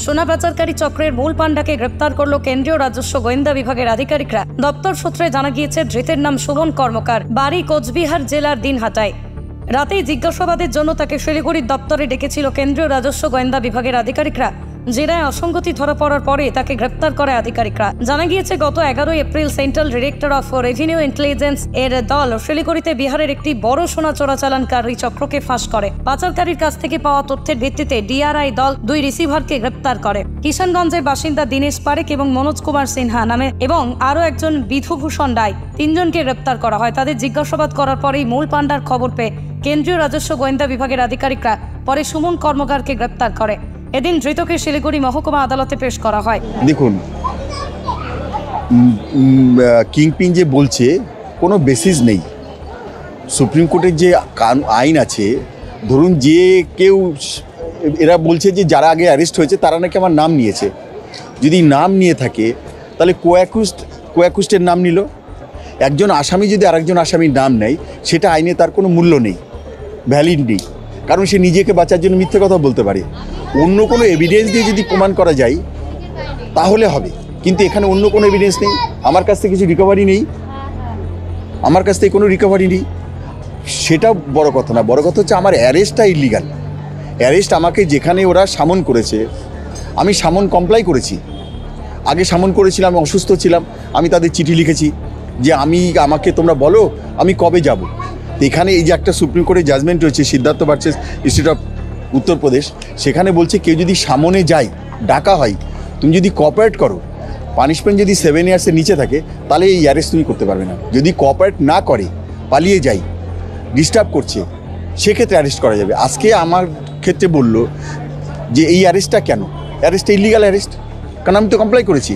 সোনা পাচারকারী চক্রের মূল পাণ্ডাকে গ্রেপ্তার করল কেন্দ্রীয় রাজস্ব গোয়েন্দা বিভাগের আধিকারিকরা। দপ্তর সূত্রে জানা গিয়েছে, ধৃতের নাম সুমন কর্মকার, বাড়ি কোচবিহার জেলার দিনহাটায়। রাতেই জিজ্ঞাসাবাদের জন্য তাকে শিলিগুড়ির দপ্তরে ডেকেছিল কেন্দ্রীয় রাজস্ব গোয়েন্দা বিভাগের আধিকারিকরা। জেলায় অসঙ্গতি ধরা পড়ার পরে তাকে গ্রেপ্তার করে আধিকারিকরা। জানা গিয়েছে, গত 11 April central director of revenue intelligence এর দল শিলিগুড়িতে বিহারের একটি বড় সোনা চোরাচালানকারী চক্রকে ফাঁস করে। পাচারকারীর কাছ থেকে পাওয়া তথ্যের ভিত্তিতে ডিআরআই দল 2 রিসিভারকে গ্রেপ্তার করে। কিষানগঞ্জের বাসিন্দা দীনেশ পারেখ এবং মনোজ কুমার সিনহা নামে এবং আরও একজন বিধুভূষণ রায়, 3 জনকে গ্রেপ্তার করা হয়। তাদের জিজ্ঞাসাবাদ করার পরেই মূল পাণ্ডার খবর পেয়ে কেন্দ্রীয় রাজস্ব গোয়েন্দা বিভাগের আধিকারিকরা পরে সুমন কর্মকারকে গ্রেপ্তার করে। এদিন ধৃতকে শিলিগুড়ি মহকুমা আদালতে পেশ করা হয়। দেখুন, কিংপিন যে বলছে কোনো বেসিস নেই। সুপ্রিম কোর্টের যে আইন আছে, ধরুন যে কেউ, এরা বলছে যে যারা আগে অ্যারেস্ট হয়েছে তারা নাকি আমার নাম নিয়েছে। যদি নাম নিয়ে থাকে তাহলে কোঅ্যাকুস্টের নাম নিল। একজন আসামি যদি আরেকজন আসামির নাম নেয়, সেটা আইনে তার কোনো মূল্য নেই, ভ্যালিড নেই, কারণ সে নিজেকে বাঁচার জন্য মিথ্যে কথা বলতে পারে। অন্য কোনো এভিডেন্স দিয়ে যদি প্রমাণ করা যায় তাহলে হবে, কিন্তু এখানে অন্য কোনো এভিডেন্স নেই। আমার কাছ থেকে কিছু রিকভারি নেই, আমার কাছ থেকে কোনো রিকভারি নেই। সেটা বড় কথা না, বড় কথা হচ্ছে আমার অ্যারেস্টটা ইলিগাল। অ্যারেস্ট আমাকে যেখানে ওরা সামন করেছে, আমি সামন কমপ্লাই করেছি। আগে সামন করেছিলাম, আমি অসুস্থ ছিলাম, আমি তাদের চিঠি লিখেছি যে আমাকে তোমরা বলো আমি কবে যাব। এখানে এই যে একটা সুপ্রিম কোর্টের জাজমেন্ট হয়েছে, Siddharth versus institute of Uttar Pradesh, সেখানে বলছে কেউ যদি সামনে যায়, ডাকা হয়, তুমি যদি কোঅপারেট করো, পানিশমেন্ট যদি 7 ইয়ার্সের নিচে থাকে, তাহলে এই অ্যারেস্ট তুমি করতে পারবে না। যদি কোঅপারেট না করে, পালিয়ে যায়, ডিস্টার্ব করছে, সেক্ষেত্রে অ্যারেস্ট করা যাবে। আজকে আমার ক্ষেত্রে বললো যে এই অ্যারেস্টটা কেন, অ্যারেস্টটা ইলিগাল অ্যারেস্ট, কারণ আমি তো কমপ্লাই করেছি।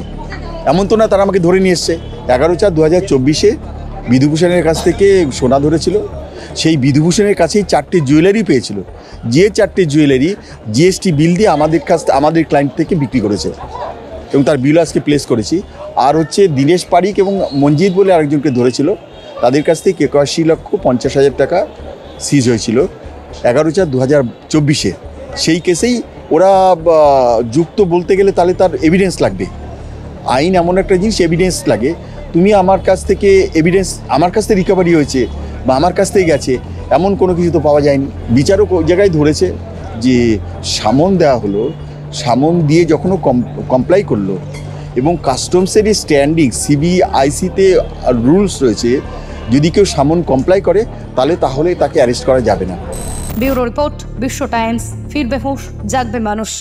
এমন তো না তারা আমাকে ধরে নিয়ে এসছে। 11/4/2024 বিধুভূষণের কাছ থেকে সোনা ধরেছিল, সেই বিধুভূষণের কাছেই 4টে জুয়েলারি পেয়েছিল, যে 4টে জুয়েলারি জিএসটি বিল দিয়ে আমাদের ক্লায়েন্ট থেকে বিক্রি করেছে, এবং তার বিল আজকে প্লেস করেছি। আর হচ্ছে দীনেশ পারিখ এবং মঞ্জিত বলে আরেকজনকে ধরেছিল, তাদের কাছ থেকে 81,50,000 টাকা সিজ হয়েছিল 11/4/2024। সেই কেসেই ওরা যুক্ত বলতে গেলে তাহলে তার এভিডেন্স লাগবে। আইন এমন একটা জিনিস, এভিডেন্স লাগে। তুমি আমার কাছ থেকে এভিডেন্স, আমার কাছ থেকে রিকভারি হয়েছে বা আমার কাছ থেকে গেছে, এমন কোনো কিছু তো পাওয়া যায়নি। বিচারক ওই জায়গায় ধরেছে যে সামন দেওয়া হলো, সামন দিয়ে যখনও কমপ্লাই করলো, এবং কাস্টমসেরই স্ট্যান্ডিং সিবিআইসিতে রুলস রয়েছে, যদি কেউ সামন কমপ্লাই করে তাহলে তাকে অ্যারেস্ট করা যাবে না। ব্যুরো রিপোর্ট, বিশ্ব টাইমস। ফিরবে হুঁশ, জাগবে মানুষ।